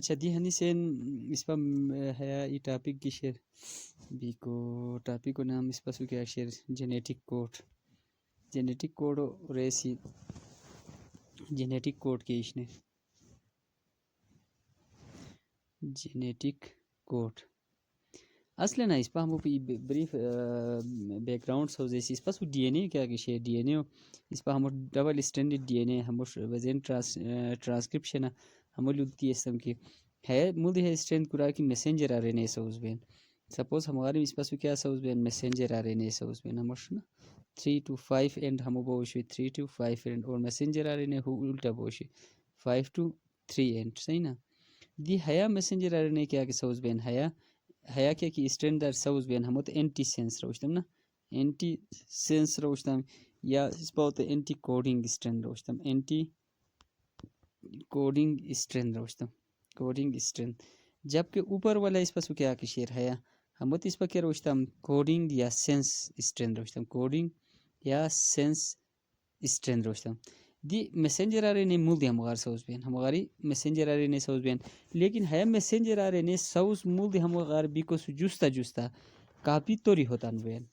اچھا دی ہنی سین اس پا ہے ای ٹاپک کی شیر بیکو ٹاپک کو نام اس پاسو کیا شیر جینیٹک کوڈ ریسی جینیٹک کوڈ کے اشنے جینیٹک کوڈ اصلا نا اس پا ہمو پی بریف بیک گراؤنڈ سو جیسی اس پاسو ڈی این اے کیا کہ ڈی این اے اس پا ہمو ڈبل اسٹینڈرڈ ڈی این اے ہمو وزن ٹرانسکرپشن ہمو لودتی اسم کی ہے مودی ہے اسٹرینڈ کرا کی میسنجر آر این اے سوز بین سپوز ہمارے اس پاسو کیا سوز بین میسنجر آر این اے سوز بین ہموش نا 3 to 5 اینڈ ہمو بوشی 3 to 5 اینڈ اور میسنجر آر این اے ہو الٹا بوشی 5 to 3 اینڈ صحیح نا دی ہیا میسنجر آر این اے کیا کہ سوز بین ہیا کیا کہ اسٹرینڈ در سوز بین ہمو تو اینٹی سینس روشتم نا اینٹی سینس روشتم یا اس پا ہوتا اینٹی کوڈنگ اسٹرینڈ روشتم اینٹی کوڈنگ اسٹرینڈ روشتم کوڈنگ اسٹرینڈ جبکہ اوپر والا اس پاسو کیا کہ شیر ہے ہمو تو اس پا کیا روشتم کوڈنگ یا سینس اسٹرینڈ روشتم کوڈنگ یا سینس اسٹرینڈ روشتم دی میسنجر آر این اے مول دی ہمغار سوز بین ہمغاری میسنجر آر این اے سوز بین لیکن ہے میسنجر آر این اے سوز مول دی ہمغار بیکو سو جستا کاپی توری ہوتا نوین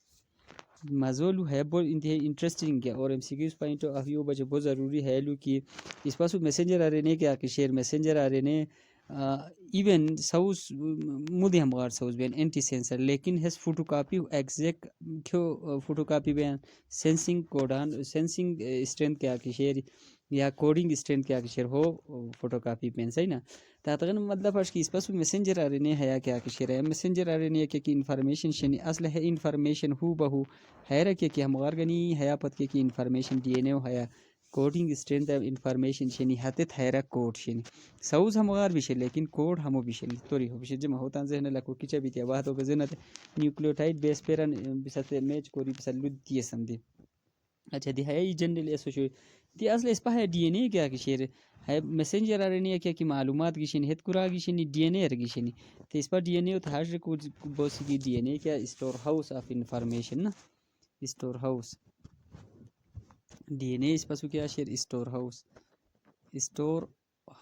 مزولو ہے بہت انتہائی انٹرسٹنگ کیا اور M C Qs point of view بچے بہت ضروری ہے لو کہ اس پاسو میسنجر آر این اے کیا کہ شیر میسنجر آر این اے ایون سوز مودی ہمغار سوز بین اینٹی سینسر لیکن ہیس فوٹو کاپی ایگزیکٹ کیوں فوٹو کاپی بین سینسنگ کوڈان سینسنگ اسٹرینتھ کیا کہ شیر یا کوڈنگ اسٹرینتھ کیا کہ شیر ہو فوٹو کاپی پین صحیح نا تاتغن مطلب ہے کہ اس پاسو میسنجر آر این اے ہے کیا کہ شیر ہے میسنجر آر این اے کہ انفارمیشن شنی اصل ہے انفارمیشن ہو بہو ہے رکھے کہ ہمغار گنی ہے پت کے کہ انفارمیشن ڈی این اے ہے کوڈنگ اسٹرینتھ انفارمیشن شنی ہتت ہے کوڈ شنی سوز ہمغار بھی لیکن کوڈ ہمو بھی توری ہو جمع ہوتا ذہن لکو کچا بھی تیا بات ہو بزنت نیوکلیوٹائڈ بیس پیرن بسات میچ کوری بس لدی سمدی اچھا دی ہے جنرل ایسو دی اصل اس پا ہے ڈی این اے کیا کہ شیر ہے میسنجر آر این اے کیا کہ معلومات کی شنی ہت کرا کی شنی ڈی این اے رگی شنی تو اس پا ڈی این اے تو ہر کو بوسی کی ڈی این اے کیا اسٹور ہاؤس آف انفارمیشن نا store house D N A اس پاسو کیا شیر اسٹور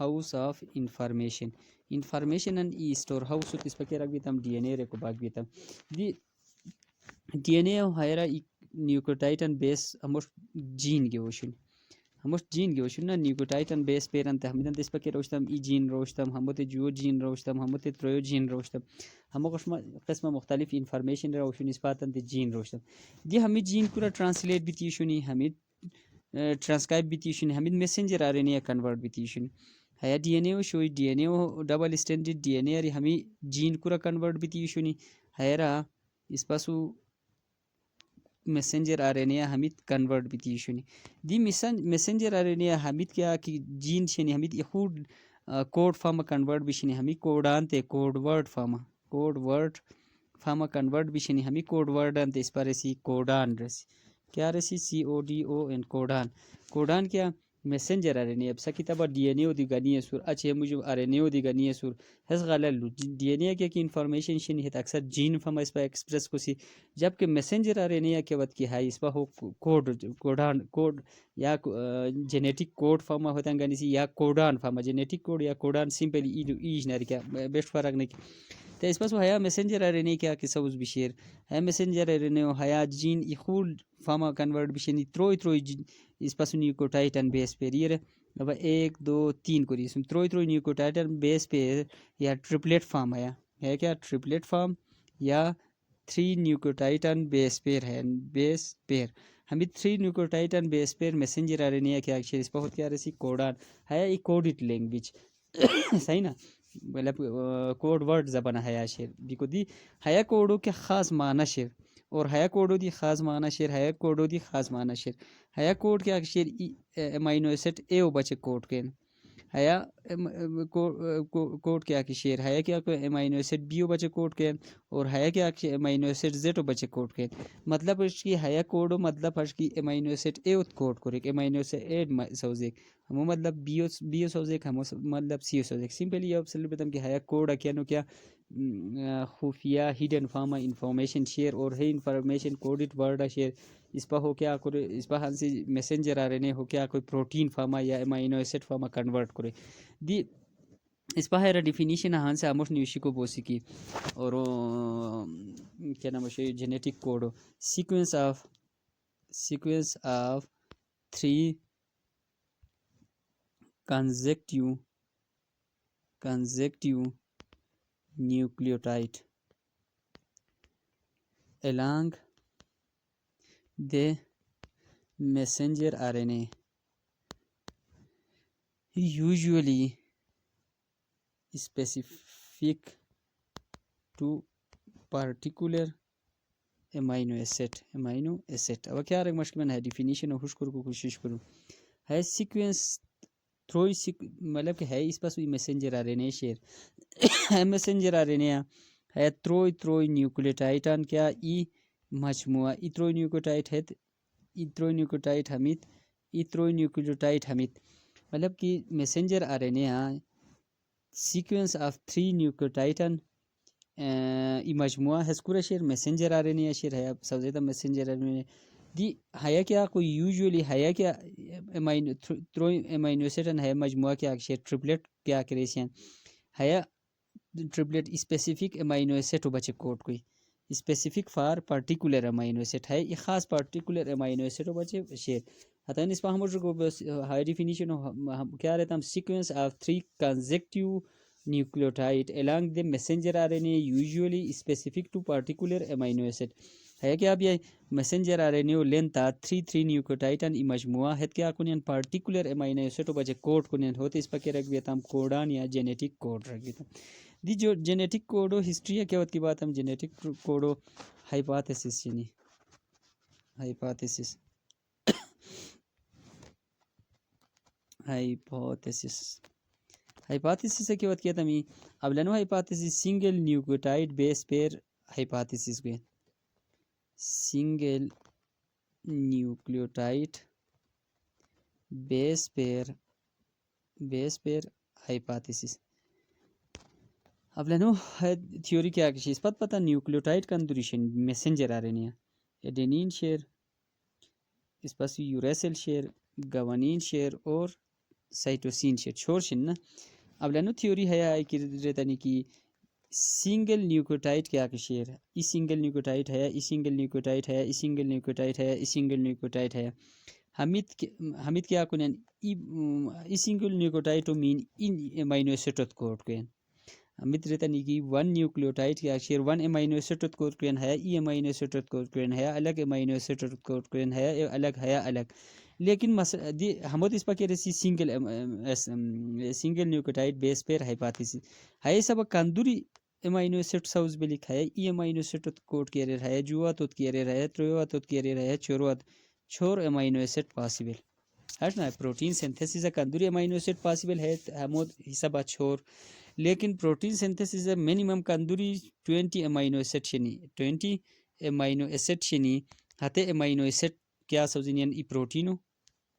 ہاؤس آف انفارمیشن ان ای اسٹور ہاؤس اس پا کیا رکھ بیتم ڈی این اے رکو باگ بیتم دی ڈی این اے ہائرا نیوکلیوٹائڈن بیس ہموش جین گے وشن نا نیوکلیوٹائڈن بیس پیرن تے ہمیدن اس پا کیا روشتم ای جین روشتم ہمو تے جو جین روشتم ہمو تے تریو جین روشتم ہمو قسم مختلف انفارمیشن روشن اس پاتن تے جین روشتم دی ہمیں جین پورا ٹرانسلیٹ بھی تیشنی ہمیں ٹرانسکرائب بھی تیشنی ہمیں messenger R N A convert بھی تیشنی ہے ڈی این اے شوئی D N A double stranded D N A ہمیں جین پورا کنورٹ بھی تیشنی ہے اس پاسو میسنجر آر این اے ہمیں کنورٹ بھی تیشنی دی میسنجر آر این اے ہمیں کیا کہ جین شنی ہمیں خود کوڈ فارم کنورٹ بھی شنی ہمیں کوڈان تے کوڈ ورڈ فارم کنورٹ بھی شنی ہمیں کوڈ ورڈ انتے اس پر رسی کوڈان رسی کیا رسی CODON کوڈان کیا میسنجر آر این اے اب سکتابا ڈی این اے دی گنی سور اچھے مجھو آر این اے دی گنی سور ہس غلالو ڈی این اے کیا کہ انفارمیشن شنی ہے اکثر جین فارم اس پا ایکسپریس کو سی جبکہ میسنجر آر این اے کے وقت کی ہے اس پا ہو کوڈ یا جینیٹک کوڈ فارم ہوتا ہے گنی سی یا کوڈان فارم جینیٹک کوڈ یا کوڈان سمپلی ایج ناری کیا بیسٹ فرق نہیں تو اس پاس وہ ہے میسنجر آر این اے کیا کہ سوز بشیر ہے میسنجر آر این اے ہے جین ایخول فارما کنورٹ بشینی تروئی اس پاس نیوکلیوٹائڈن بیس پہ یہ اب 1 2 3 کو ریسم تروئی نیوکلیوٹائڈن بیس پہ یا ٹرپلیٹ فارم ہے کیا ٹرپلیٹ فارم یا 3 نیوکلیوٹائڈن بیس پیر ہے بیس پیر ہمیں 3 نیوکلیوٹائڈن بیس پیر میسنجر آر این اے کیا کہ اس پہ ہوتی ہے رسی کوڈان ہے ایک کوڈڈ لینگویج صحیح نا مطلب کوڈ ورڈ زبان ہے شیر بیکو دی ہے کوڈو کے خاص معنی شیر اور ہے کوڈو دی خاص معنی شیر ہے کوڈو دی خاص معنی شیر ہے کوڈ کیا شیر امینو ایسڈ اے او بچے کوڈ کے ہے کوڈ کیا کہ شیر ہے کیا کہ امینو ایسڈ بی او بچے کوڈ کے اور ہے کیا کہ امینو ایسڈ زیڈ او بچے کوڈ کے مطلب اس کی ہے کوڈو مطلب اس کی امینو ایسڈ اے او کوڈ کرے امینو ایسڈ ایڈ سوزیک ہمو مطلب بی او سوزیک ہمو مطلب سی او سوزیک سمپلی یہ سلو بتم کہ ہے کوڈ کیا نو کیا خفیہ ہیڈن فارم انفارمیشن شیئر اور ہے انفارمیشن کوڈڈ ورڈ شیئر اس پہ ہو کیا کرے اس پہ ہنسی میسنجر آ رہے ہو کیا کوئی پروٹین فارما یا امینو ایسڈ فارما کنورٹ کرے دی اس پاہر ڈیفینیشن ہان سے اموش نیوشی کو بوسی کی اور کیا نام ہے genetic code sequence of 3 consecutive nucleotide along the messenger RNA usually specific to particular amino acid اب کیا رکھ مشکل میں ہے ڈیفینیشن اور خوش کرو کو کوشش کروں ہے سیکوینس تھروئی مطلب کہ ہے اس پاس وی میسنجر آ رہے نے شیر ہے میسنجر آ رہے نے ہے تروئی نیوکلیوٹائڈان کیا ای مجموعہ ای تروئی نیوکلیوٹائڈ ہے ای تروئی نیوکلیوٹائڈ ہمیت ای تروئی نیوکلیوٹائڈ ہمیت مطلب کہ میسنجر آ رہے نے سیکوینس آف 3 نیوکلیوٹائڈان ای مجموعہ ہسکورا شیر میسنجر آ رہے نے شیر ہے سوزیدہ میسنجر آ رہے نے دی ہے کیا کوئی یوزولی ہے کیا تروئی امینو ایسڈ ہے مجموعہ کیا شیر ٹرپلیٹ کیا کریسین ہے ٹرپلیٹ اسپیسیفک امینو ایسڈ بچے کوڈ کوئی specific for particular amino acid ہے یہ خاص پارٹیکولر امینو ایسڈ بچے شیر حتی اس پہ ہم کو ہائی ڈیفینیشن کیا رہتا ہم sequence of 3 consecutive nucleotide along the messenger RNA usually specific to particular amino acid ہے کہ اب یہ میسنجر آ رہے نیو لینتا 3 نیوکلیوٹائڈان ای مجموعہ ہے کیا کنین پارٹیکولر امینو ایسڈ بچے کوڈ کنین ہوتے اس پہ رکھ دیتا ہم کوڈان یا جینیٹک کوڈ رکھ دیتا دی جو جینیٹک کوڈو ہسٹری ہے کیا وقت کی بات ہم جینیٹک کوڈو ہائپاتھیسس یعنی ہائپاتھیسس ہے کیا وقت کیا تھا میں اب لنو ہائپاتھیسس سنگل نیوکلیوٹائڈ بیس پیر ہائپاتھیسس گئے single nucleotide base pair hypothesis اب لنو تھیوری کیا کشی اس پتہ نیوکلیوٹائڈ کندوریشن میسنجر آ رہے ہیں ایڈینین شیر اس پاس یوریسل شیر گوانین شیر اور سائٹوسین شیر چھوڑ شن نا اب لنو تھیوری ہے کہ رہتانی کی سنگل نیوکلیوٹائڈ کیا کہ شیر ای سنگل نیوکلیوٹائڈ ہے ای سنگل نیوکلیوٹائڈ ہے ای سنگل نیوکلیوٹائڈ ہے ای سنگل نیوکلیوٹائڈ ہے حمید کیا کنن ای سنگل نیوکلیوٹائڈ مین ان امینو ایسڈ کوڈ کین حمید رہتا نہیں کہ 1 نیوکلیوٹائڈ کیا شیر 1 امینو ایسڈ کوڈ کین ہے ای امینو ایسڈ کوڈ کین ہے الگ امینو ایسڈ کوڈ کین ہے الگ لیکن ہمود اس پاکے رسی سنگل نیوکلیوٹائڈ بیس پیر ہائپاتھیسس ہے سب کندوری امینو ایسڈ سوز بھی لکھا ہے ای امینو ایسڈ کوڈ کیریر ہے جواتوت کیریر ہے ترواتوت کیریر ہے چھور امینو ایسڈ پاسبل ہے نا پروٹین سنتھسس کندوری امینو ایسڈ پاسبل ہے ہمود حساب چھور لیکن پروٹین سنتھسس منیمم کندوری 20 امینو ایسڈ شنی 20 امینو ایسڈ شنی ہتے امینو ایسڈ کیا سوزینین ای پروٹینو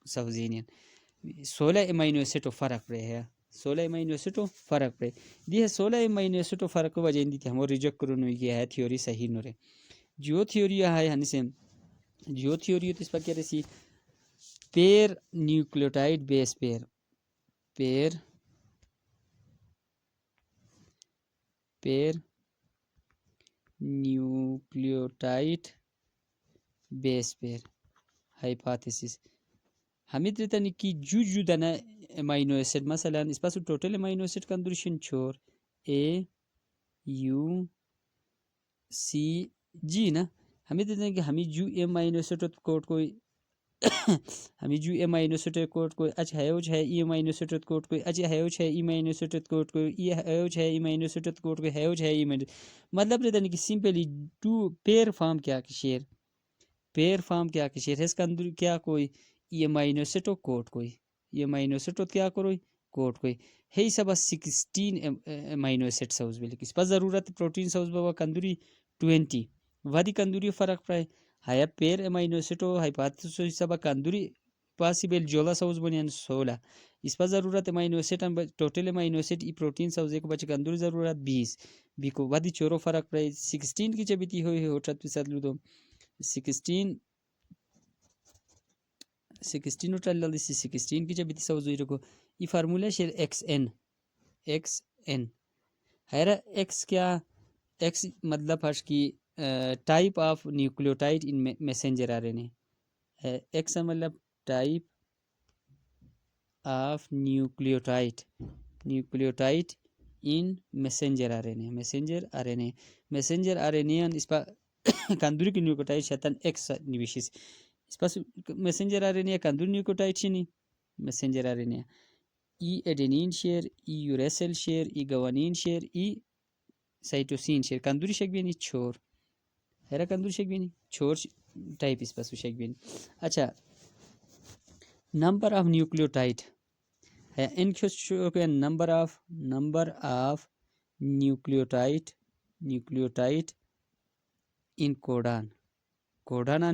سوزینین 16 امینو ایسڈ فرق رہے ہے 16 امینو ایسڈ فرق پہ دی ہے 16 امینو ایسڈ فرق وجہ دی تھی ہم ریجیکٹ کرنے کی ہے تھیوری صحیح نورے جو تھیوری ہے ہن سے جو تھیوری تو اس پر کیا رسی پیر نیوکلیوٹائڈ بیس پیر نیوکلیوٹائڈ بیس پیر ہائپاتھیسس حمید رہتا نہیں کہ جو دانا امینو ایسڈ مثلا اس پاس ٹوٹل امینو ایسڈ کندوریشن چھوڑ اے یو سی جی نا حمید رہتا ہے کہ ہمیں جو امینو ایسڈ کوڈ کوئی ہمیں جو امینو ایسڈ کوڈ کوئی اچ ہے او ہے ای امینو ایسڈ کوڈ کوئی اچ ہے او ہے ای امینو ایسڈ کوڈ کوئی ای ہے او ہے امینو ایسڈ کوڈ کوئی ہے او ہے ای مطلب رہتا نہیں کہ سمپلی ٹو پیر فارم کیا کہ شیر ہے کندوری کیا کوئی ای امینو ایسڈ کوڈ کوئی ای امینو ایسڈ کیا کوئی کوڈ کوئی ہے سب 16 امینو ایسڈ سوز بھی اس پر ضرورت پروٹین سوز بابا کندوری 20 وادی کندوری فرق پائے ہے پیر امینو ایسڈ ہائپاتھیسس سب کندوری پاسبل جولا سوز بنیان 16 اس پر ضرورت amino acid total amino acid ای پروٹین سوز ایک بچے کندوری ضرورت 20 بھی کو وادی چورو فرق پائے 16 کی چبیتی ہوئی ہے ہوٹت پسد لو دو 16 اٹھال دی 16 کی جب سوز ہوئی رکو یہ فارمولا شیر ایکس این XN ہیرا ایکس کیا ایکس مطلب ہش کی type of nucleotide in messenger R N A X مطلب type of nucleotide in messenger RNA messenger RNA and ispa kanduri ki nucleotide shatan X nibisis ispa messenger RNA kanduri nucleotide shini messenger RNA e adenine share e uracil share e guanine share e cytosine share kanduri shagbini chor hera kanduri shagbini chor type ispa shagbini acha number of nucleotide n number of nucleotide in codon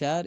4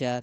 4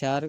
4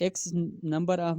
x number of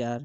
4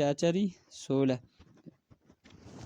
4 4 16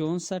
64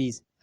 20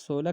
16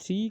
3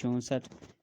64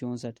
64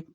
1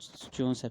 64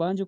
5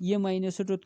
amino acid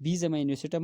20 amino acid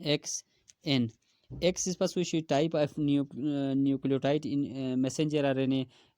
x n x is supposed to type of nucleotide in messenger RNA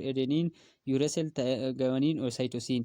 adenine uracil guanine or cytosine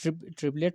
triplet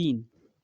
3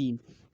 3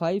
5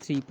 3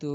2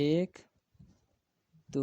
1 2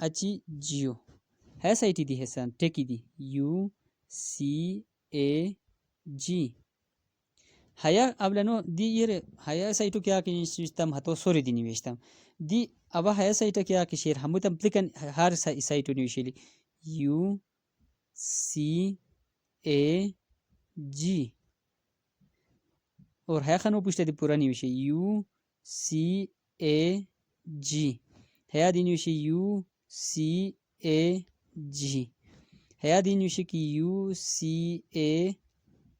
اچھی جیو ہے سائٹی دی حسان techie the you سی اے جی ہیا ابلنو دی یہ ہیا cyto کیا کہ نشتم ہتو sorry دی نوشتم دی ابا ہیا سائٹا کیا کہ شیر ہمو تم پلکن ہر سائٹو نوشیلی یو سی اے جی اور ہے خانو پوچھتے دی پورا نیوشی یو سی اے جی ہے دی نیوشی یو سی اے جی ہے دی نیوشی کی یو سی اے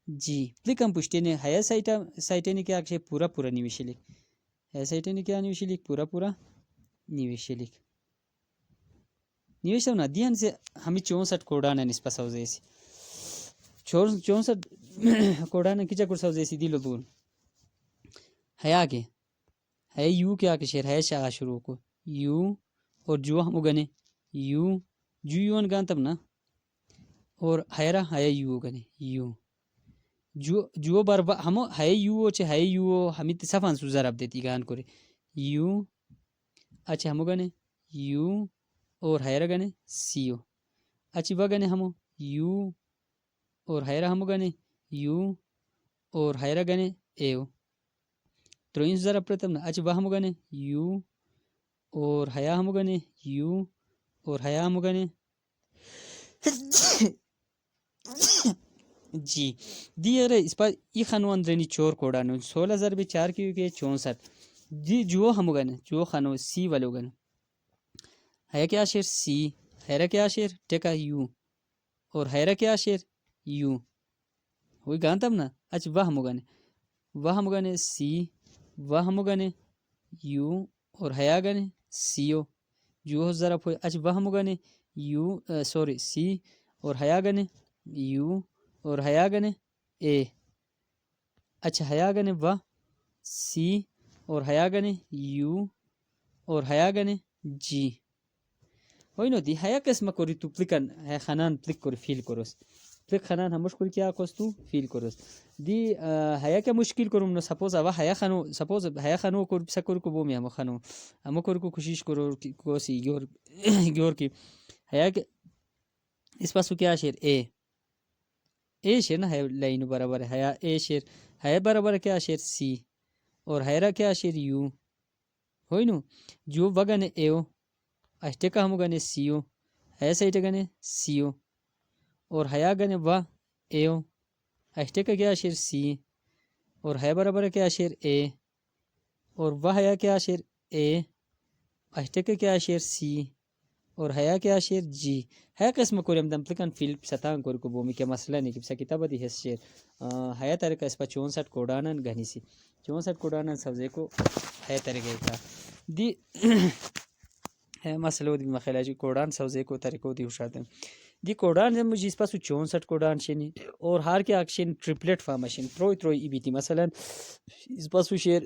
جی پلکم پوچھتے نے ہے سائٹا نے کیا کہ پورا پورا نیوشی لکھ ہے سائٹا نے کیا نیوشی لکھ پورا پورا نیوشی لکھ نیوشی نا دیان سے ہمیں 64 کوڈانا نسپا سوزیسی 64 کوڈانا کچا کر سوزیسی دیلو دون ہے آگے ہے یو کیا کہ شیر ہے شاہ شروع کو یو اور جو ہم گنے یو جو یون گان تب نا اور ہیرا ہے یو گنے یو جو بار ہم ہے یو چے ہے یو ہمیں صفان سوزار اب دیتی گان کرے یو اچھا ہم گنے یو اور ہیرا گنے سیو اچھی وہ گنے ہم یو اور ہیرا ہم گنے یو اور ہیرا گنے ایو تروین سوزار اب پرتم نا اچھا وہ ہم گنے یو اور ہیا ہم گنے یو اور ہیا ہم گنے جی دی ارے اس پر ای خانو اندرینی چور کوڈانو 16,004 کی 64 جی جو ہم گنے جو خانو سی والو گنے ہے کیا شیر سی ہیرا کیا شیر ٹیکا یو اور ہیرا کیا شیر یو وہی گانتم نا اچھا وہ ہم گنے سی وہ ہم گنے یو اور ہیا گنے سیو جو ذرا پھوئی اچھا وہ ہم گنے یو سوری سی اور ہیا گنے یو اور ہیا گنے اے اچھا ہیا گنے و سی اور ہیا گنے یو اور ہیا گنے جی ہوئی نو دی ہیا قسم کوری تو پلکن ہے خنان پلک کوری فیل کروس پلک خنان ہم مشکل کیا کوس تو فیل کروس دی ہیا کیا مشکل کرم نو سپوز اوا ہیا خانو سپوز ہیا خانو کو سکور کو بومی ہم خانو ہم کور کو کوشش کرو کوسی گور کی ہیا کہ اس پاسو کیا شیر اے شیر نا ہے لائن برابر ہے ہیا اے شیر ہے برابر کیا شیر سی اور ہیرا کیا شیر یو ہوئی نو جو وگنے ایو اشٹکا ہم گنے سیو ہے سائٹ گنے سیو اور ہیا گنے و ایو اشٹکا کیا شیر سی اور ہے برابر کیا شیر اے اور وہ ہیا کیا شیر اے اشٹکا کیا شیر سی اور ہیا کیا شیر جی ہے قسم کوریم دم پلکن فیل ستان کور کو بومی کیا مسئلہ نہیں کبسا کتابہ دی حس شیر ہیا تارکہ اس پا 64 کوڈانن گھنی سی 64 کوڈانن سوزے کو ہے تارکہ کا دی ہے مسئلہ دی مخیلہ جی کوڈان سوزے کو تارکو دی ہوشادن دی کوڈان جب مجھے اس پاسو 64 کوڈان شینی اور ہار کے آکشن ٹریپلیٹ فارم شین تروئی ای بیتی مثلا اس پاسو شیر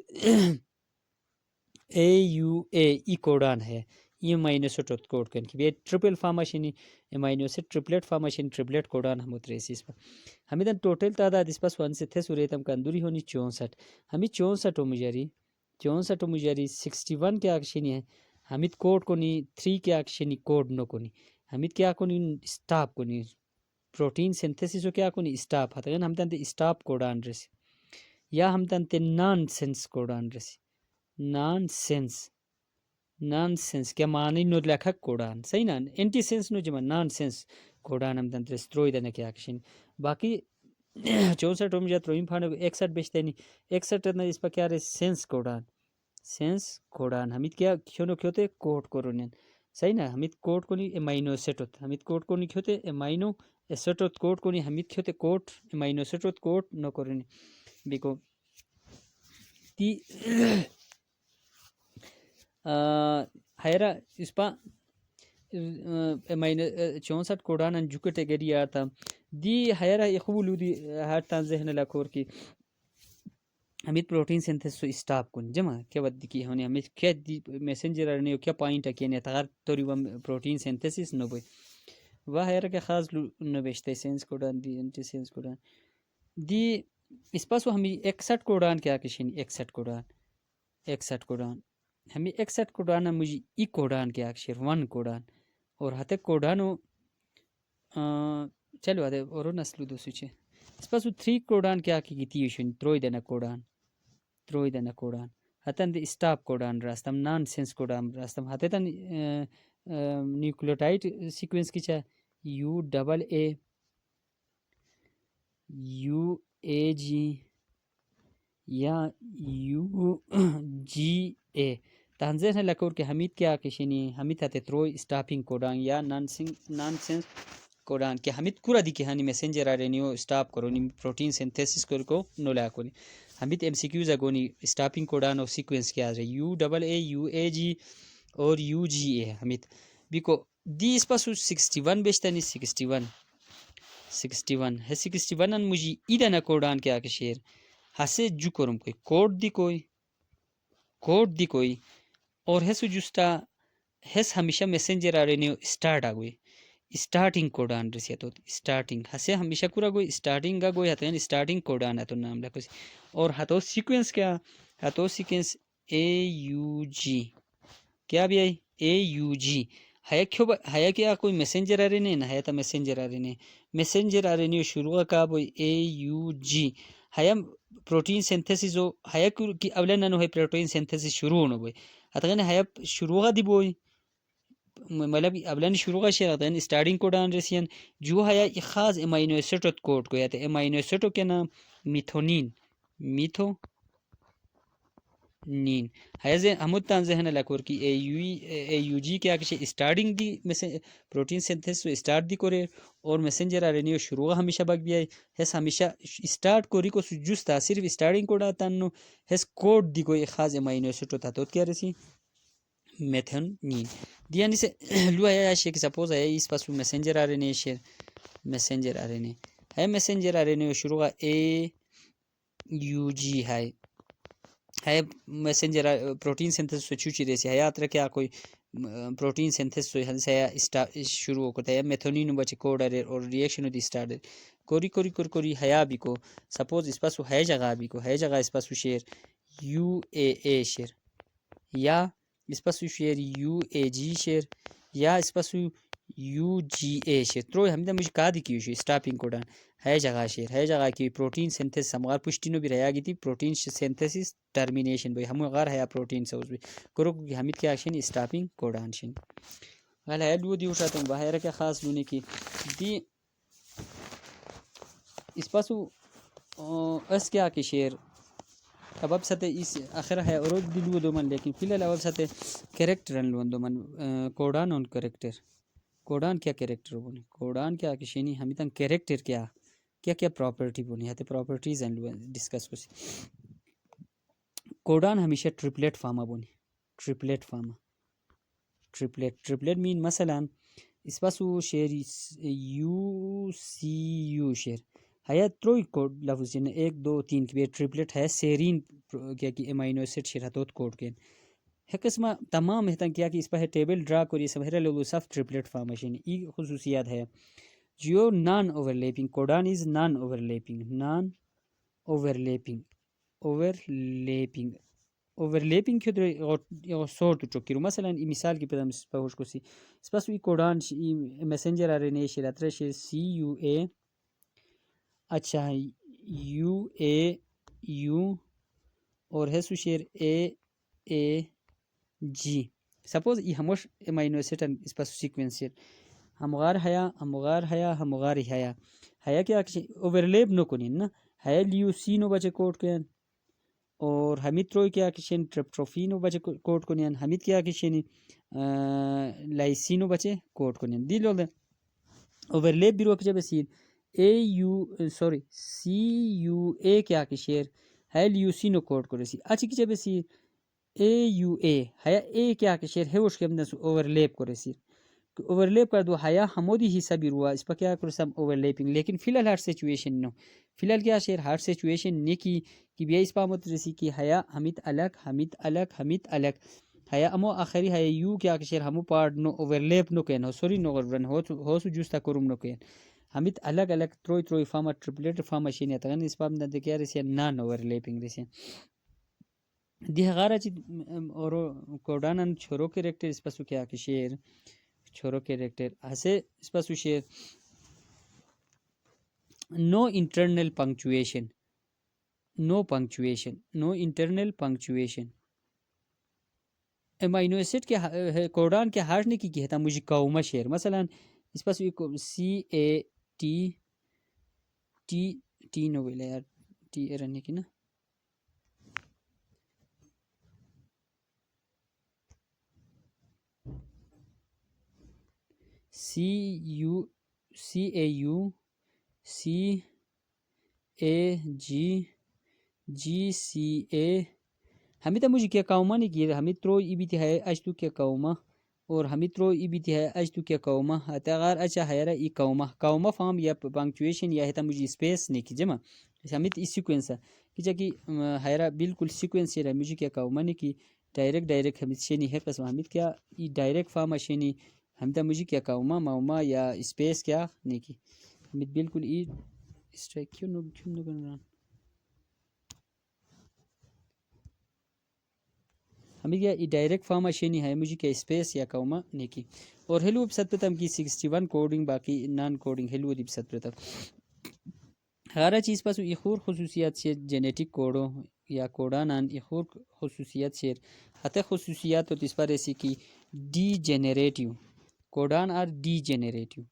اے یو اے ای کوڈان ہے یہ مائنو سے کوڈ کن کی ٹرپل فارم شینی مائنو سے ٹرپلیٹ فارم شین ٹرپلیٹ کوڈان ہم اتریسی اس پر ہمیں دن ٹوٹل تعداد اس پاس 1 سے تھے سوریتم کا اندوری ہونی 64 ہمیں 64 مجاری 61 کے آکشنی ہے ہمیں کوڈ کو نہیں 3 کے آکشنی کوڈ نو کو نہیں ہمیں کیا کو نہیں اسٹاپ کو نہیں پروٹین سنتھسس کیا کو نہیں اسٹاپ ہتا ہم تنتے اسٹاپ کوڈان رسی یا ہم تنتے نان سینس کوڈان رسی نان سینس کیا معنی نو لکھا کوڈان صحیح نا انٹی سینس نو جمع نان سینس کوڈان ہم تنتے ستروئی دنے کیا آکشن باقی 64 مجھے تروئیم پھانے 61 بیشتے نہیں 61 نا اس پر کیا رہے سینس کوڈان ہمیں کیا کیوں نو کیوتے کوڈ کرونین صحیح نا ہمیں کوڈ کو نہیں امائنو سیٹوت ہمیں کوڈ کو نہیں کیوتے امائنو سیٹوت کوڈ کو نہیں ہمیں کیوتے کوڈ امائنو سیٹوت کوڈ نو کرونین بیکو تی ہیرا اس پا امائنو 64 کوڈان جوکتے گری آتا دی ہیرا اخولو دی ہاتان ذہن لکور کی ہمیں پروٹین سنتھس سو اسٹاپ کن جمع کیا ود کی ہونی ہمیں کیا دی میسنجر ارنے کیا پوائنٹ ہے نے تغیر توری و پروٹین سنتھسس نو بوئی وہ ہے کہ خاص نو بیشتے سینس کوڈان دی انٹی سینس کوڈان دی اس پاسو ہمیں 61 کوڈان کیا کشین 61 کوڈان ہمیں 61 کوڈان مجھے ای کوڈان کیا کشیر 1 کوڈان اور hate Cordano چلو ade oro naslu do suche spasu 3 Cordan kya ki gitiyushun troidena Cordan troidena Cordan hatan de stop Cordan rastam nonsense Cordan rastam hatetan nucleotide sequence kicha U double A U A G یا U G A تنظیر لکور کہ حمید کیا کشنی حمید ہتے تروی سٹاپنگ کوڈان یا nonsense کوڈان کہ حمید کورا دی کہ honey messenger ارنیو stop کرو نی protein synthesis کو نو لا کو حمید ایم سی کیوز اگونی سٹاپنگ کوڈان اور سیکوینس کیا ہے U double A U A G اور U G A حمید بیکو دی اس پاس 61 بیشتنی 61 ہے 61 ان مجھے ایدنا کوڈان کیا کہ شیر ہسے جو کرم کوئی کوڈ دی کوئی اور ہسو جستا ہس ہمیشہ میسنجر آرینیو اسٹارٹ آگوئی اسٹارٹنگ کوڈان رسیت ہوتی اسٹارٹنگ ہسے ہمیشہ کورا گوئی اسٹارٹنگ گا گوئی ہتو اسٹارٹنگ کوڈان ہے تو نام لکھو اور ہتو سیکوینس کیا ہتو سیکوینس AUG کیا بھی آئی AUG ہے کیا کوئی میسنجر آرینے نہ ہے تا میسنجر آرینیو شروع کا بوئی AUG ہے پروٹین سنتھسس ہو ہے کی اولن نو ہے پروٹین سنتھسس شروع ہونا بوئی اتغن ہے شروع دی بوئی مطلب اولن شروع کا شیئر اتغن سٹارٹنگ کوڈان رسین جو ہے خاص امینو ایسڈ کوڈ کو ہے امینو ایسڈ کے نام میتھونین ہے زین ہمت تان ذہن لکور کی AUG کیا کہ سٹارٹنگ دی پروٹین سنتھسس سٹارٹ دی کرے اور میسنجر آرینیو شروع ہمیشہ بگ بھی آئی ہس ہمیشہ سٹارٹ کوری کو جستا صرف سٹارٹنگ کوڈا تنو ہس کوڈ دی کوئی خاص امینو ایسڈ ہوتا تو کیا رسی میتھونین دیانی سے لو ہے شے کہ سپوز ہے اس پاس میسنجر آرینیو شیر میسنجر آرینیو ہے میسنجر آرینیو شروع AUG ہے میسنجر پروٹین سنتھسس چوچی ریسی حیات رکھیا کوئی پروٹین سنتھسس ہے شروع ہوتا ہے میتھونین بچے کوڈ اور ریئیکشن دی سٹارٹ کوری حیا بھی کو سپوز اس پاس ہے جگہ بھی کو ہے جگہ اس پاس شیر UAA شیر یا اس پاس شیر UAG شیر یا اس پاس UGA شیر ترو ہم مجھے کا دی کیو شیر سٹاپنگ کوڈان ہے جگہ کی پروٹین سنتھسس ہمار پشتینو بھی رہا گی تھی پروٹین سنتھسس ٹرمینیشن بھئی ہم غار ہے پروٹین سوز بھی کرو کہ ہمت کیا شین سٹاپنگ کوڈان شین غال ہے لو دی اٹھاتا ہوں باہر کیا خاص لونے کی دی اس پاسو اس کیا کہ شیر اب ستے اس آخر ہے اور دی لو دو من لیکن فی الحال اب ستے کریکٹر ان لو دو من کوڈان اون کریکٹر کوڈان کیا کریکٹر بنے کوڈان کیا کہ شینی ہمیتن کریکٹر کیا پراپرٹی بنی ہے پراپرٹیز ان لو ڈسکس کو کوڈان ہمیشہ ٹرپلیٹ فارما بنی ٹرپلیٹ مین مثلا اس پاسو شیر UCU شیر ہے تروئی کوڈ لفظ جن 1 2 3 کی ٹرپلیٹ ہے سیرین کیا کہ امینو ایسڈ شیر ہتوت کوڈ کے ہے قسمہ تمام ہتن کیا کہ اس پر ٹیبل ڈرا کری سمہرا لوگو سف ٹرپلیٹ فارمیشن ای خصوصیات ہے جو نان اوورلیپنگ کوڈان از نان اوورلیپنگ کھدر سورت چوکیرو مثلا مثال کی پدام پہوش کو سی اس پاس وی کوڈان میسنجر آرینیو شیر اترا شیر CUA اچھا UAU اور ہے سو شیر AAG سپوز یہ ہموش امینو ایسڈ اس پاس سیکوینس شیر ہمغار حیا کیا اوورلیپ نو کنین نا ہے لیوسی نو بچے کوڈ کین اور حمید روی کیا کشن ٹرپٹروفینو بچے کوڈ کنین حمید کیا کشن لائسینو بچے کوڈ کنین دی لول اوورلیپ بھی روک جب سین CUA کیا کشیر ہے لیوسینو کوڈ کرے سی اچھی کی جب سی AUA ہے کیا کشیر ہے وش کے اندر اوورلیپ کرے سی اوورلیپ کر دو حیا ہمودی حصہ بھی روا اس پر کیا کرو سم اوورلیپنگ لیکن فی الحال ہر سچویشن نو فی الحال کیا شیر ہر سچویشن نے کی بیا اس پامت رسی کی حیا حمید الگ حیا امو آخری حیا یو کیا شیر ہمو پارٹ نو اوورلیپ نو کین ہو سوری نو رن ہو سو جوستا کرم نو کین حمید الگ تروئی فارما ٹرپلیٹ فارما شین تگن اس پام دے کیا رسی نان اوورلیپنگ رسی دی غارا چ اور کوڈان چھورو کریکٹر اس پسو کیا کہ شیر choro character hase ispasu share no internal punctuation, no punctuation, no internal punctuation. Amino acid کے کوڈان کے ہارنے کی کہتا مجھے قومہ شیر مثلا اس پاس سی اے ٹی ٹی ٹی نو ویلا یار ٹی رہنے کی نا سی یو سی اے یو سی اے جی جی سی اے ہمیں تو مجھے کیا قومہ نہیں کیا ہمیں ترو ای بھی ہے اج تو کیا قومہ اور ہمیں ترو ای بھی ہے اج تو کیا قومہ اگر اچھا ہے ای قومہ قومہ فارم یا پنکچویشن یا ہے مجھے اسپیس نہیں کی جمع ہمیں تو اس سیکوینس ہے کہ جا کہ ہے بالکل سیکوینس ہے مجھے کیا قومہ نہیں کی ڈائریکٹ ہمیں شینی ہے قسم ہمیں کیا ای ڈائریکٹ فارم شینی ہم تو مجھے کیا قومہ موما یا اسپیس کیا نہیں کی ہمیں بالکل ای اسٹرائک کیوں نہ کرنا ہمیں کیا ڈائریکٹ فارم شینی ہے مجھے کیا اسپیس یا قومہ نہیں کی اور ہیلو ابسط پتم کی 61 کوڈنگ باقی نان کوڈنگ ہیلو ابسط پتم ہر چیز پاس ایخور خصوصیات سے جینیٹک کوڈو یا کوڈانان ایخور خصوصیات سے حتی خصوصیات تو اس پر ایسی کی degenerative codon are degenerative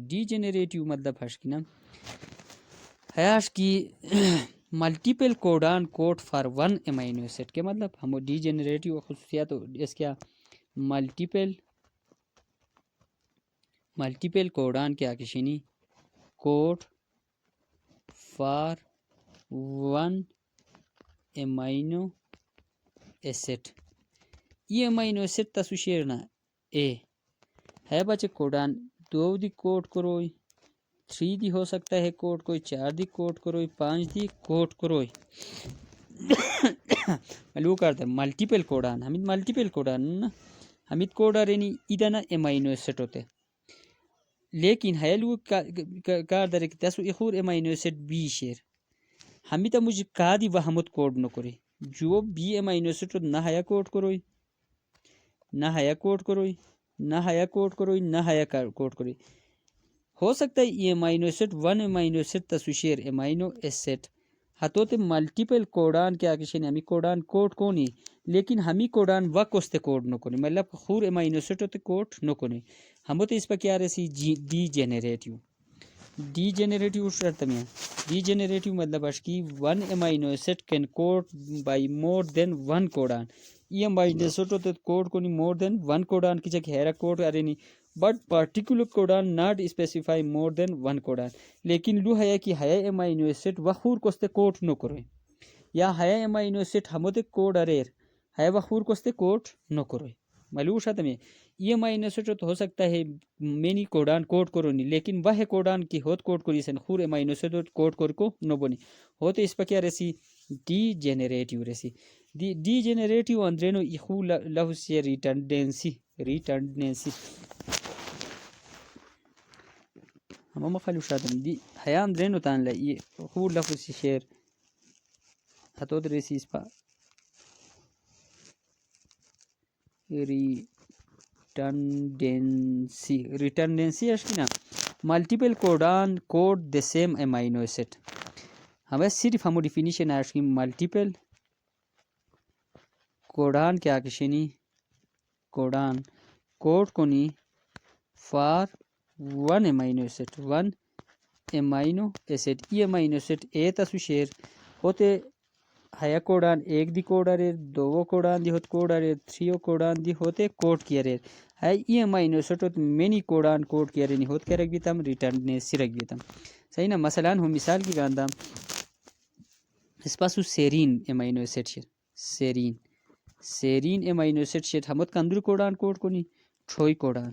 degenerative مطلب ہشکنا حیاش کی multiple codon code for one amino acid کے مطلب ہم ڈی جنریٹیو خصوصیات اس کیا ملٹیپل کوڈان کیا کشینی code for one amino acid یہ امینو ایسڈ تسو شیرنا اے ہے بچے کوڈان 2 دی کوڈ کروئی 3 دی ہو سکتا ہے کوڈ کوئی 4 دی کوڈ کروئی 5 دی کوڈ کروئی ملو کرتا ملٹیپل کوڈان ہمیں ملٹیپل کوڈان ہمیں کوڈا رینی ادنا امینو ایسڈ ہوتے لیکن ہیلو کار در کہ تسو اخور امینو ایسڈ بی شیر ہمیں تو مجھے کا دی وہمت کوڈ نہ کرے جو بی امینو ایسڈ نہ ہیا کوڈ کروئی نہ ہیا کوڈ کروئی نہ ہیا کوڈ کروئی نہ ہیا کوڈ کروئی ہو سکتا ہے یہ amino acid one amino acid تسو شیر امینو ایسڈ ہتو تے ملٹیپل کوڈان کیا کشن ہمیں کوڈان کوڈ کونی لیکن ہمیں کوڈان وقت کوڈ نہ کونی مطلب خور امینو ایسڈ تے کوڈ نہ کونی ہم تو اس پر کیا رسی ڈی جنریٹیو شرط میں ڈی جنریٹیو مطلب اشکی one amino acid can code by more than one codon یہ امینو ایسڈ تے کوڈ کونی مور دین ون کوڈان کی جگہ ہیرا کوڈ ارینی but particular codon not specify more than one codon لیکن لو ہے کہ ہے امینو ایسڈ وخور کوستے کوڈ نہ کرے یا ہے امینو ایسڈ ہمتے کوڈ اریر ہے وخور کوستے کوڈ نہ کرے معلوم شاہ میں یہ امینو ایسڈ تو ہو سکتا ہے مینی کوڈان کوڈ کرونی لیکن وہ کوڈان کی ہوت کوڈ کری سن خور امینو ایسڈ کوڈ کر کو نہ بنی ہوتے اس پر کیا رسی ڈی جنریٹیو رسی ڈی جنریٹیو اندرینو ایخو لہو سے ریٹرڈنسی ہم مخلو شادم دی حیا اندرینو تان لا یہ خو لہو سے شیر ہتو درسی اس پا ریٹرڈنسی اشکنا multiple codon code the same amino acid ہمیں صرف ہمو ڈیفینیشن اشکی ملٹیپل کوڈان کیا کشنی کوڈان کوڈ کونی فار ون امینو ایسڈ ای امینو ایسڈ اے تسو شیر ہوتے ہیا کوڈان ایک دی کوڈ اریر دو کوڈان دی ہوت کوڈ اریر 3 کوڈان دی ہوتے کوڈ کی اریر ہے ای امینو ایسڈ ہوت مینی کوڈان کوڈ کی اریر ہوت کیا رکھ بیتم ریٹرڈنسی رکھ بیتم صحیح نا مثلا ہم مثال کی گاندام اس پاسو سیرین امینو ایسڈ شیر سیرین امینو ایسڈ شیر ہمت کندر کوڈان کوڈ کونی چھوئی کوڈان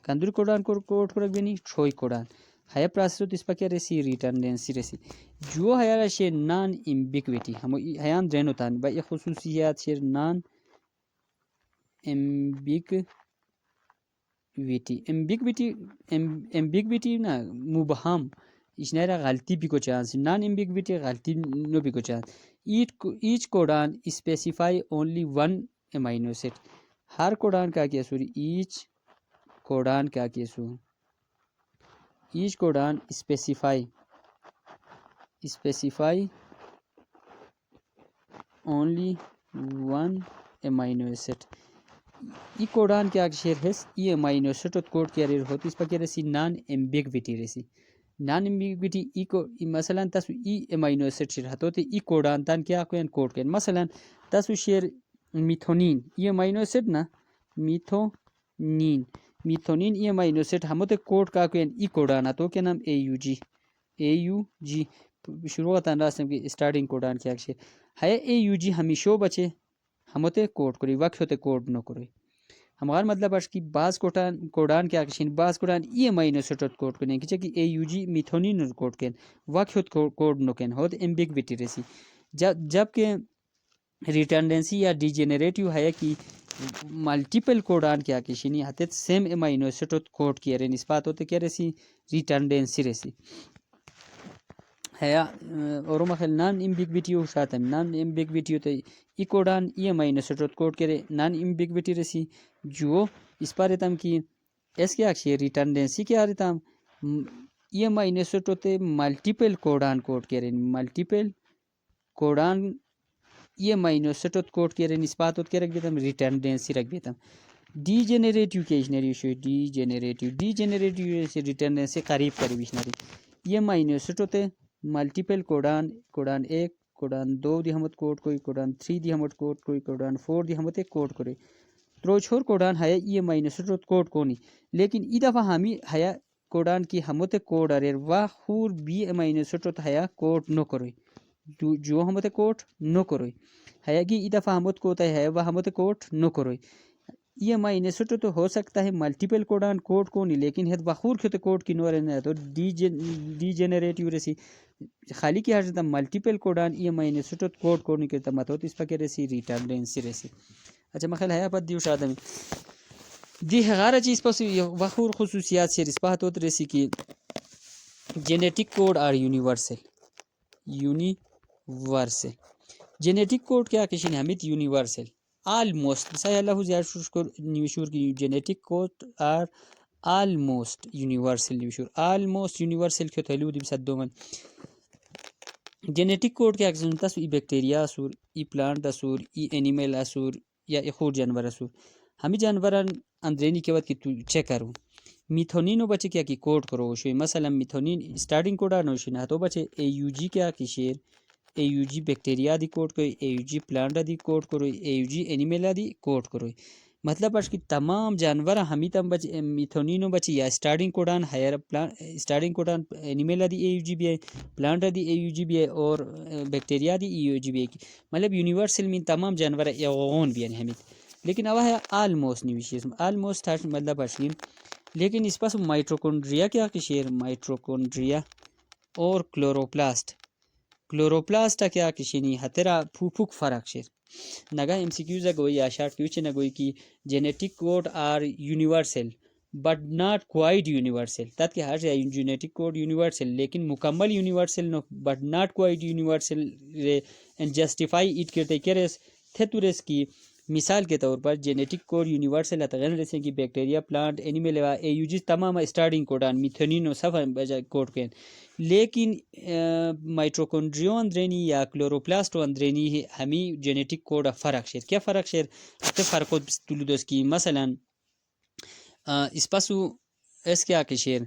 کندر کوڈان کوڈ کرک بینی چھوئی کوڈان ہیا پراسس اس پر کیا رسی ریٹرڈنسی رسی جو ہیا رشی نان امبیگویٹی ہم ہیان درینو تان با یہ خصوصیات شیر نان امبیگویٹی نا مبہم اس نیرا غلطی بھی کو چانس نان امبیگویٹی غلطی نو بھی کو chance each codon specify only one amino acid ہر کوڈان کا کیا سوری ایچ کوڈان کا کیا so each codon specify only one amino acid. ای کوڈان کیا شیر ہے ای امینو ایسڈ کوڈ کیا رہی ہوتی اس پر کیا رسی نان ایمبیگویٹی رسی نان ایمبیگویٹی ای کو مثلا تاسو ای امینو ایسڈ شیر ہتوتے ای کوڈان تان کیا کوین کوڈ کین مثلا تاسو شیر میتھونین ای امینو ایسڈ نا میتھونین ای امینو ایسڈ ہموتے کوڈ کا کوین ای کوڈان تو کیا نام اے یو جی شروع تان راستم کی اسٹارٹنگ کوڈان کیا شیر ہے اے یو جی ہمیشہ بچے ہموتے کوڈ کری وقت ہوتے کوڈ نہ کرے ہمار مطلب ہے کہ بعض کوڈان کیا کشین بعض کوڈان ای امینو ایسڈ کوڈ کرنے کہ اے یو جی میتھونین کوڈ کین وقت ہوت کوڈ نہ کین ہوت ایمبیگویٹی رسی جب کہ ریٹرنڈنسی یا ڈی جنریٹیو ہے کہ ملٹیپل کوڈان کیا کشینی ہتے سیم امینو ایسڈ کوڈ کیا رہے نسبات ہوتے کیا رسی ریٹرنڈنسی رسی ہے اور مخل نان ایمبیگویٹی شاتم نان ایمبیگویٹی ہوتے ای کوڈان ای امینو ایسڈ کوڈ کرے نان ایمبیگویٹی رسی جو اس پر رہتا کہ ایس کیا اکشی ریٹرنڈنسی کیا رہتا ای امینو ایسڈ ہوتے ملٹیپل کوڈان کوڈ کرے ملٹیپل کوڈان ای امینو ایسڈ کوڈ کرے نسبات ہوت کیا رکھ دیتا ریٹرنڈنسی رکھ دیتا ڈی جنریٹیو کے اشنری شو ڈی جنریٹیو سے ریٹرنڈنسی قریب اشنری ای امینو ایسڈ ہوتے ملٹیپل کوڈان ایک کوڈان دو دی ہمت کوڈ کوئی کوڈان 3 دی ہمت کوڈ کوئی کوڈان 4 دی ہمت کوڈ کرے ترو چھوڑ کوڈان ہے ای امینو ایسڈ کوڈ کونی لیکن ای دفعہ ہمی ہے کوڈان کی ہمت کوڈ اریر وا خور بی امینو ایسڈ ہے کوڈ نہ کرے جو ہمت کوڈ نہ کرے ہے کہ ای دفعہ ہمت کوتا ہے وا ہمت کوڈ نہ کرے ای امینو ایسڈ تو ہو سکتا ہے ملٹیپل کوڈان کوڈ کونی لیکن ہے وخور کھتے کوڈ کی نور ہے تو ڈی جنریٹیو رسی خالی کی حاجت ملٹیپل کوڈان ای امینو ایسڈ کوڈ کونی کرتا مت ہوت اس پر رسی ریٹرنڈنسی رسی اچھا مخل ہے پد دیو شادم دی غارہ چیز پس وخور خصوصیات سے رسپات ہوت رسی کی genetic code are universal genetic code کیا کشین ہمیت یونیورسل آلموسٹ سای اللہ زیاد شکر نیوشور کی genetic code are almost universal نیوشور آلموسٹ یونیورسل کیو تھلو دی صدومن جینیٹک کوڈ کیا کشین تاس ای بیکٹیریا اسور ای پلانٹ اسور ای اینیمل اسور یا ای خور جانور اسور ہمی جانوران اندرینی کے وقت کی تو چیک کرو میتھونینو بچے کیا کی کوڈ کرو شوی مثلا میتھونین اسٹارٹنگ کوڈ آنو شنا تو بچے اے یو جی کیا کی شیر اے یو جی بیکٹیریا دی کوڈ کرو اے یو جی پلانٹ دی کوڈ کرو اے یو جی اینیمل دی کوڈ کرو مطلب ہے کہ تمام جانور ہمی تم بچے میتھونینو بچے یا اسٹارٹنگ کوڈان ہائر اسٹارٹنگ کوڈان اینیمل دی اے یو جی بھی ہے plant the A U G بھی ہے اور bacteria the A U G بھی ہے مطلب یونیورسل مین تمام جانور یغون بھی ہیں ہمی لیکن اب ہے آلموسٹ نیوشیز آلموسٹ مطلب ہے لیکن اس پاس مائٹوکونڈریا کیا کہ شیر مائٹوکونڈریا اور کلوروپلاسٹ کیا کشینی ہترا پھوک فرق شیر نگا ایم سی کیوز گوئی یا شارٹ کیوچ نہ گوئی کی genetic code are universal but not quite universal تات کہ ہر جینیٹک کوڈ یونیورسل لیکن مکمل یونیورسل نو but not quite universal and justify it کرتے کرس تھتورس کی مثال کے طور پر جینیٹک کوڈ یونیورسل اتغیر رسے کی bacteria plant animal A U G تمام اسٹارٹنگ کوڈان میتھونینو صفحہ بجائے کوڈ کین لیکن مائٹوکونڈریو اندرینی یا کلوروپلاسٹو اندرینی ہمی جینیٹک کوڈ فرق شیر کیا فرق شیر تے فرق تولو دوس کی مثلا اس پاسو اس کیا کہ شیر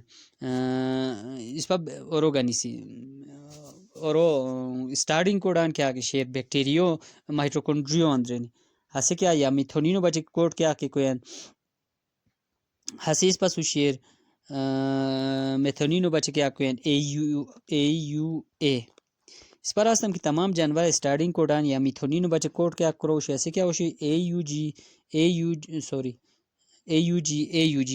اس پا اوروگانیسی اورو اسٹارٹنگ کوڈان کیا کہ شیر بیکٹیریو مائٹوکونڈریو اندرینی ہسے کیا یا میتھونینو بچے کوڈ کیا کہ کوئی ہسے اس پاسو شیر میتھونینو بچے کیا کوئی اے یو اے اس پر آستم کی تمام جانور اسٹارٹنگ کوڈان یا میتھونینو بچے کوڈ کیا کروش ایسے کیا ہوشی اے یو جی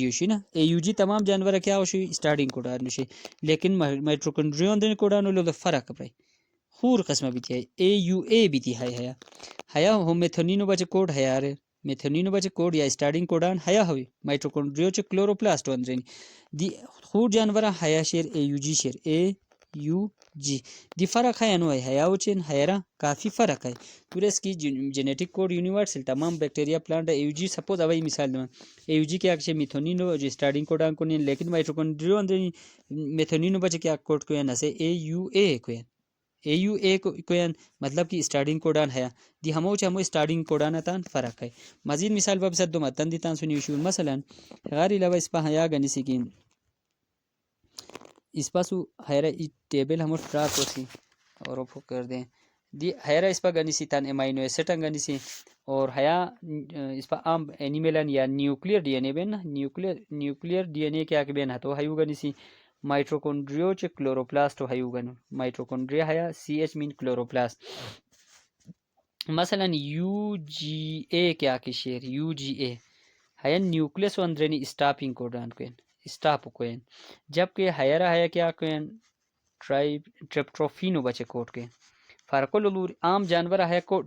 ہوشی نا اے یو جی تمام جانور کیا ہوشی اسٹارٹنگ کوڈان ہوشی لیکن مائٹوکونڈریو اندرین کوڈان ہولو فرق پڑے خور قسمہ بھی تھی ہے اے یو اے بھی تھی ہے ہو میتھونینو بچے کوڈ ہے یار میتھونینو بچے کوڈ یا اسٹارٹنگ کوڈان ہے ہوئی مائٹوکونڈریو چ کلوروپلاسٹ اندرین دی خور جانور ہے شیر اے یو جی شیر اے یو جی دی فرق ہے انو ہے یاوچن ہیرا کافی فرق ہے پورس کی جینیٹک کوڈ یونیورسل تمام بیکٹیریا پلانٹ ایو جی سپوز اوی مثال دو ایو جی کے اکشے میتھونینو جو سٹارٹنگ کوڈ ان کو لیکن مائٹوکونڈریو اندر میتھونینو بچ کے کوڈ کو نسے اے یو اے کو اے یو اے کوین مطلب کہ اسٹارٹنگ کوڈان ہے دی ہمو چمو اسٹارٹنگ کوڈان تان فرق ہے مزید مثال باب صد متن دی تان سنی شو مثلا غاری لوا اس پہ یا گنی سکین اس پاسو ہیرا ٹیبل ہم ٹراک ہوسی اور اوپو کر دیں دی ہیرا اس پا گنی سی تان امینو ایسڈ گنی سی اور ہیا اس پا عام اینیملن یا nuclear D N a been nuclear D N A کیا کہ بین تو ہیو گنی سی مائٹوکونڈریو چ chloroplast have gun mitochondria Haya C H main chloroplast مثلا یو جی اے کیا کہ شیر you G a Haya nucleus اندرنی stopping کوڈان کوین stop کوین جبکہ ہیرا ہیا کیا کوین ٹرپٹروفینو بچے کوٹ کے فرق لور عام جانور ہے کو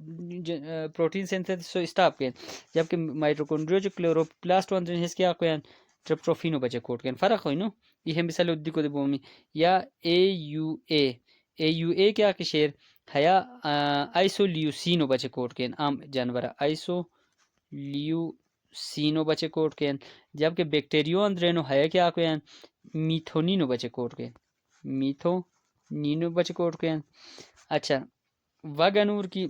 پروٹین سینتھسس سو اسٹاپ کے جبکہ مائٹوکونڈریو جو کلوروپلاسٹ اندرن ہس کیا کوین ٹرپٹروفینو بچے کوٹ کے فرق ہوئی نو یہ مثال ادی کو بومی یا اے یو اے کیا کہ شیر ہیا آئسولیوسینو بچے کوٹ کے عام جانور آئسو لیوسینو بچے کوٹ کے جبکہ بیکٹیریو اندرینو ہے کیا کوین میتھونینو بچے کوٹ کے میتھونینو بچے کوٹ کے اچھا وگنور کی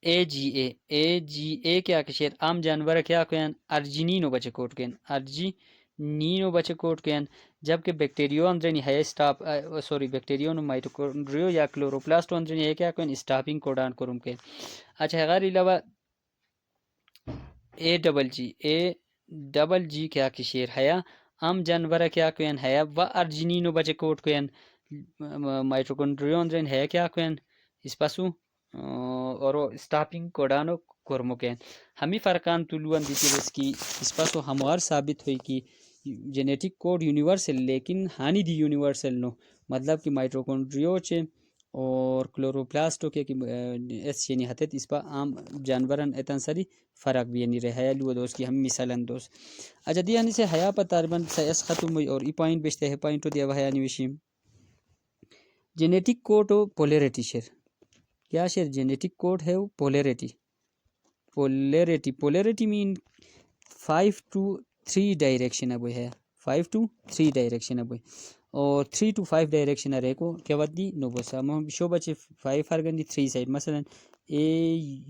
اے جی اے کیا کہ شیر عام جانور کیا کوین ارجینینو بچے کوٹ کے ارجینینو بچے کوٹ کے جبکہ بیکٹیریو اندرینی ہے اسٹاپ سوری بیکٹیریو نو مائٹوکونڈریو یا کلوروپلاسٹ اندرینی ہے کیا کوین اسٹاپنگ کوڈان کرم کے اچھا غیر علاوہ اے ڈبل جی کیا کہ شیر ہے عام جانور کیا کوین ہے و ارجینینو بچے کوٹ کوین مائٹوکونڈریو اندرین ہے کیا کوین اس پاسو اور اسٹاپنگ کوڈانو کرمو کے ہمی فرقان طلوان دیتی بس کی اس پاسو ہموار ثابت ہوئی کی جینیٹک کوڈ یونیورسل لیکن ہانی دی یونیورسل نو مطلب کہ مائٹوکونڈریو چے اور کلوروپلاسٹو کے ایس یعنی حتیت اس پا عام جانورن ایتن سری فرق بھی یعنی رہا لو دوست کی ہم مثالن دوست اچھا دی یعنی سے حیا پا تقریباً سیس ختم ہوئی اور ای پوائنٹ بیشتے ہے پوائنٹو دیا وحیا نوشیم جینیٹک کوڈ و پولیریٹی شیر کیا شیر جینیٹک کوڈ ہے وہ پولیریٹی مین 5 to 3 ڈائریکشن اب ہے 5 to 3 ڈائریکشن اب اور 3 to 5 ڈائریکشن رہے کو کیا ودی نو بس ہم شو بچے 5 ہرگن دی 3 سائڈ مثلا اے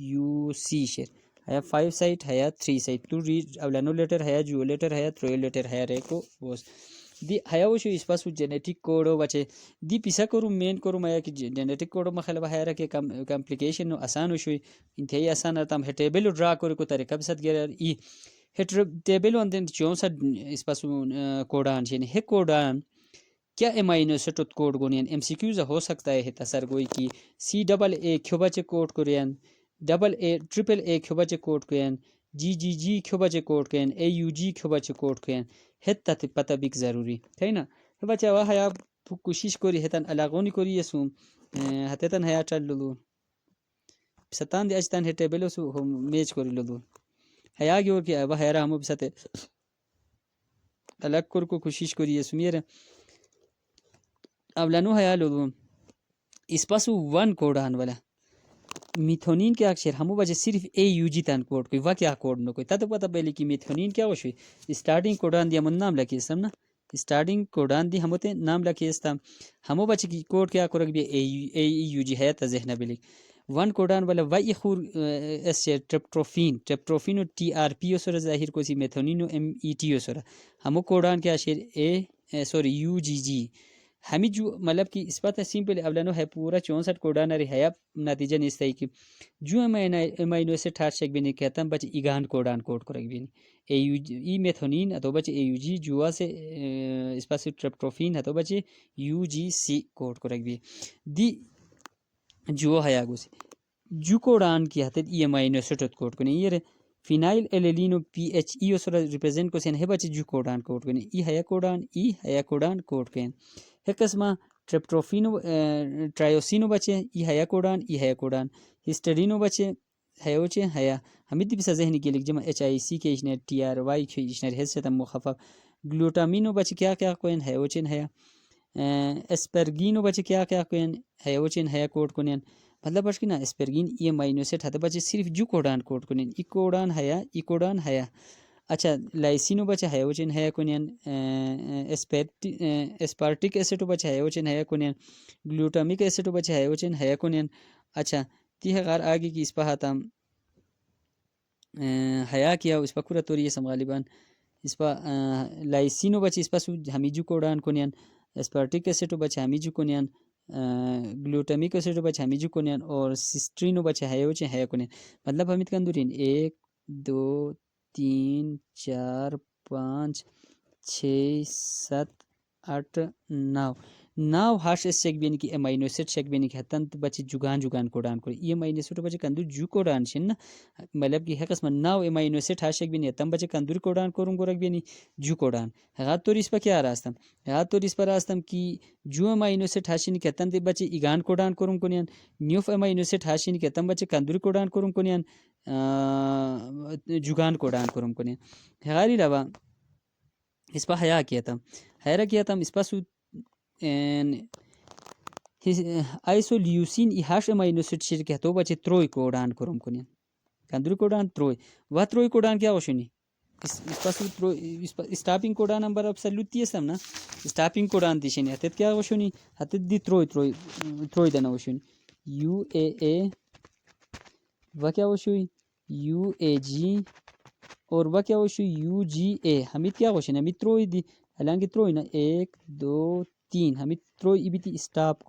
یو سی شیر ہے 5 سائڈ ہے 3 سائڈ تو ریڈ اولانو لیٹر ہے جو لیٹر ہے تھرو لیٹر ہے رہے کو بس دی ہیا وشو اس پاس جینیٹک کوڈ بچے دی پیسا کرو مین کرو مایا کہ جینیٹک کوڈ مخالب ہے کہ کمپلیکیشن آسان وشوی انتہائی آسان رہتا ہم ٹیبل ڈرا کرو کو طریقہ بسات گیا ای ٹیبل اندر 64 اس پاس کوڈان یعنی ہے کوڈان کیا امائنو سٹوت کوڈ گونین ایم سی کیوز ہو سکتا ہے تسر گوئی کی سی ڈبل اے کیو بچے کوڈ کرین ڈبل اے ٹرپل اے کیو بچے کوڈ کرین جی کیو بچے کوڈ کرین اے یو جی کیو بچے کوڈ کرین ہتا تے پتہ بک ضروری ہے نا بچا وا ہیا کوشش کری ہتن علاقونی کری یسو ہتتن ہیا چل لو ستان دی اجتن ہے ٹیبل سو میچ کری لو ہیا گیور کی وا ہیرا ہم بستے الگ کر کو کوشش کری یسو میر اولانو ہیا لو اس پاسو 1 کوڈان والا میتھونین کے اکثر ہمو وجہ صرف اے یو جی تان کوڈ کوئی وا کیا کوڈ نو کوئی تت پتہ بیلی کی میتھونین کیا وشوی اسٹارٹنگ کوڈان دی من نام لکی سم نا اسٹارٹنگ کوڈان دی ہموتے نام لکی استا ہمو بچے کی کوڈ کیا کرک بھی اے یو جی ہے تا ذہن بلی 1 کوڈان والا وائی خور ایس ٹرپٹروفین ٹی آر پی او سر ظاہر کو سی میتھونین ایم ای ٹی او سر ہمو کوڈان کیا شیر اے سوری یو جی ہمیں جو مطلب کہ اس بات سمپل اولانو ہے پورا 64 کوڈان ری ہے نتیجہ نستا کہ جو امینو ایسڈ ہار شک بینی کہتا بچ ایگان کوڈان کوڈ کرک بینی اے یو ای میتھونین اتو بچ اے یو جی جوا سے اس پاس ٹرپٹروفین اتو بچ یو جی سی کوڈ کرک بی دی جو ہے گو سے جو کوڈان کی ہتت ای امینو ایسڈ کوڈ کرنے یہ phenylalanine P H E او سر ریپرزینٹ کو سین ہے بچ جو کوڈان کوڈ کرنے ای ہے کوڈان کوڈ کرنے ہے قسمہ ٹرپٹروفینو ٹرائیوسینو بچے ای ہے کوڈان ہسٹرینو بچے ہے اوچے ہے ہمیں بھی ذہنی کے لکھ جمع ایچ آئی سی کے اشنر ٹی آر وائی کے اشنر حیثیت مخفف گلوٹامینو بچے کیا کوین ہے اوچن ہے اسپرگینو بچے کیا کیا کوین ہے وچین ہے کوڈ کنین مطلب بچ نا اسپرگین ای امینو ایسڈ ہتے بچے صرف جو کوڈان کوڈ کنین ای کوڈان ہے اچھا لائسینو بچے ہے وچین ہے کنین اسپارٹک ایسڈ بچے ہے وچین ہے کنین گلوٹامک ایسڈ بچے ہے وچین ہے کنین اچھا تی غار آگے کی اس پہ ہاتم حیا کیا اس پہ کورا توری سم غالباً اس پہ لائسینو بچے اس پہ ہمی جو کوڈان کنین اسپارٹک ایسڈ بچے ہمی جو کنین گلوٹامک ایسڈ بچے ہمی جو کنین اور سسٹرینو بچے ہے کنین مطلب ہمیں کندورین 1 2 3 4 5 6 7 8 9 ہاش اس چیک بین کی امینو ایسڈ چیک بین کی ہتن بچے جگان کوڈان کو یہ امینو ایسڈ بچے کندو جو کوڈان شن مطلب کی ہے قسم 9 امینو ایسڈ ہاش چیک بین تم بچے کندور کوڈان کروں گورک بینی جو کوڈان غات تو اس پر کیا راستم غات تو اس پر راستم کی جو امینو ایسڈ ہاشین کی تن بچے ایگان کوڈان کروں کنین نیوف امینو ایسڈ ہاشین کی تم بچے کندور کوڈان کروں کنین جگان کوڈان کروں کنین غاری روا اس پہ حیا کیا تم اس پہ آئسولیوسین ای ہاش امینو ایسڈ شیر کہ تو بچے تروئی کوڈان کروں کنین کندور کوڈان تروئی کوڈان کیا وشنی اس پاس اسٹاپنگ کوڈان نمبر ابسولوٹ سم نا اسٹاپنگ کوڈان دیشنی ہتت کیا وشنی ہتت دی تروئی دنا وشنی یو اے و کیا وشوی یو اے جی اور و کیا وشو یو جی اے ہمیں کیا وشنی ہمیں تروئی دی حالانکہ تروئی نا 1 2 3 ہمیں تروئی ای بیتی اسٹاپ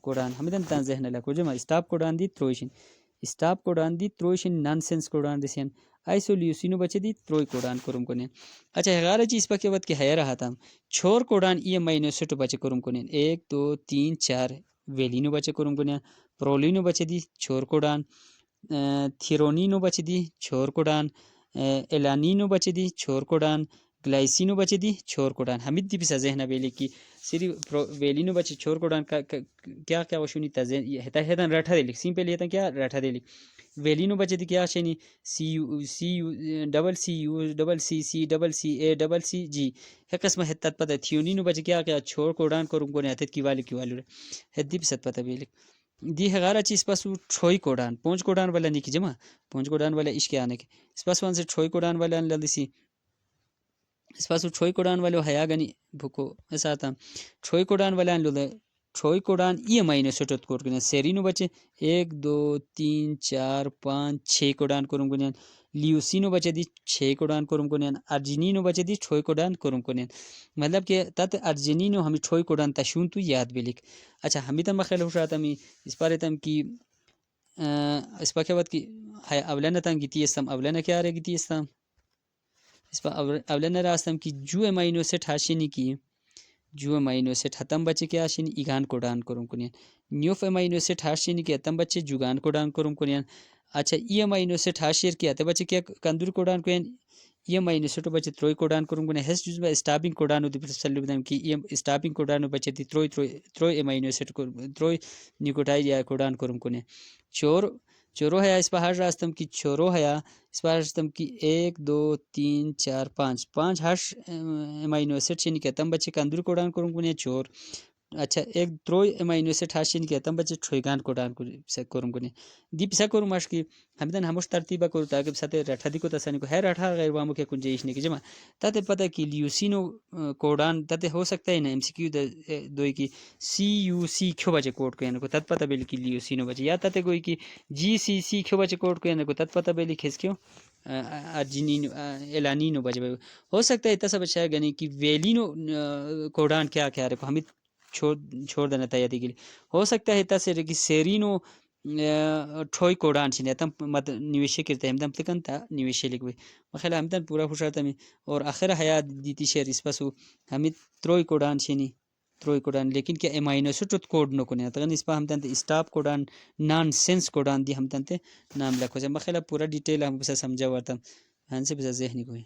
کوڈان ہمیں تن ذہن لکھو جمع اسٹاپ کوڈان دی تروئیشن اسٹاپ کوڈان دی تروئیشن نانسنس کوڈان دیسین آئسولیوسینو بچے دی تروئی کوڈان کرم کنین اچھا غارہ چیز پکے وقت کے ہے رہا تھا چھور کوڈان ای امینو ایسڈ بچے کرم کنین 1 2 3 4 ویلینو بچے کرم کنین پرولینو بچے دی چھور کوڈان تھیرونینو بچے دی چھور کوڈان ایلانینو بچے دی چھور کوڈان گلائسینو بچے دی چھور کوڈان حمید دی پسا ذہنہ بیلی کی صرف ویلینو بچے چھور کوڈان کیا کیا وشونی تا ہیدن رٹھا دیلی سمپل ہیدن کیا رٹھا دیلی ویلینو بچے دی کیا شینی ڈبل سی اے ڈبل سی جی ہے قسم ہے تت پتہ تھیونینو بچے کیا چھور کوڈان کروں کونے ہتت کی والو ہے دی پسا پتہ بیلی دی ہغارہ چیز پاسو چھوئی کوڈان پونچ کوڈان والا نہیں کی جمع پونچ کوڈان والا عشق آنے کے اس پاس وہاں سے چھوئی کوڈان والا لدیسی اس پاسو چھوئی کوڈان والو حیا گنی بھوکو ایسا آتا چھوئی کوڈان والا لدے چھوئی کوڈان ای امینو ایسڈ کوڈ کنین سیرینو بچے 1 2 3 4 5 6 کوڈان کروں کنین لیوسینو بچے دی 6 کوڈان کروں کنین ارجینینو بچے دی چھوئی کوڈان کروں کنین مطلب کہ تات ارجینینو ہمیں چھوئی کوڈان تشون تو یاد بلک اچھا ہمیں تم بخیل ہوشا تم اس پارے تم کی اس پاکے وقت کی اولانہ تم گیتی استم اولانہ کیا رہے گیتی استم اس پا اولانہ راستم کی جو امینو ایسڈ ہاشینی کی جو امینو ایسڈ ہتم بچے کیا شین ایگان کوڈان کروں کنین نیوف امینو ایسڈ ہاشینی کی ہتم بچے جگان کوڈان کروں کنین اچھا ای امینو ایسڈ ہاشیر کی ہتے بچے کیا کندور کوڈان کنین ای امینو ایسڈ بچے تروئی کوڈان کروں کنین ہس جز با اسٹاپنگ کوڈانو دی پرسلو بدم کی ای اسٹاپنگ کوڈانو بچے دی تروئی امینو ایسڈ تروئی نیوکلیوٹائڈ یا کوڈان کروں کنین چورو ہے اس پہاڑ راستم کی چورو ہے اس پہاڑ راستم کی 1 2 3 4 5 ہاش امینو ایسڈ شینی کہ تم بچے کندور کوڈان کروں کنین چور اچھا ایک تروئی امینو ایسڈ ہاشین کی تم بچے چھوئگان کوڈان کروں کنین دی پسا کروں ماش کی ہمدن ہموش ترتیبہ کرو تاکہ ساتے رٹھا دی کو تسانی کو ہے رٹھا غیر وامو کے کن جیشنے کی جمع تاتے پتہ کی لیوسینو کوڈان تاتے ہو سکتا ہے نا ایم سی کیو دوئی کی سی یو سی کیو بچے کوڈ کو کو تت پتہ بیلی کی لیوسینو بچے یا تاتے کوئی کی جی سی سی کیو بچے کوڈ کو تت پتہ بیلی کھیس کیو ارجینینو ایلانینو بچے ہو سکتا ہے تسا بچہ گنی کی ویلینو کوڈان کیا کیا رکھو ہمیں چھوڑ دینا تیاری کے لیے ہو سکتا ہے تاسے رکی سیرینو ٹھوئی کوڈان چھنے تم مت نویشے کرتے ہیں تم تکن تا نویشے لکھ مخیل ہم تن پورا خوش رہتا میں اور آخر حیات دیتی شیر اس پسو ہمیں تروئی کوڈان چھنی تروئی کوڈان لیکن کیا امینو ایسڈ کوڈ نو کنے تگن اس پا ہم تن اسٹاپ کوڈان نان سینس کوڈان دی ہم تن تے نام لکھو سے مخیل پورا ڈیٹیل ہم بسا سمجھا ورتا ہن سے بسا ذہنی کوئی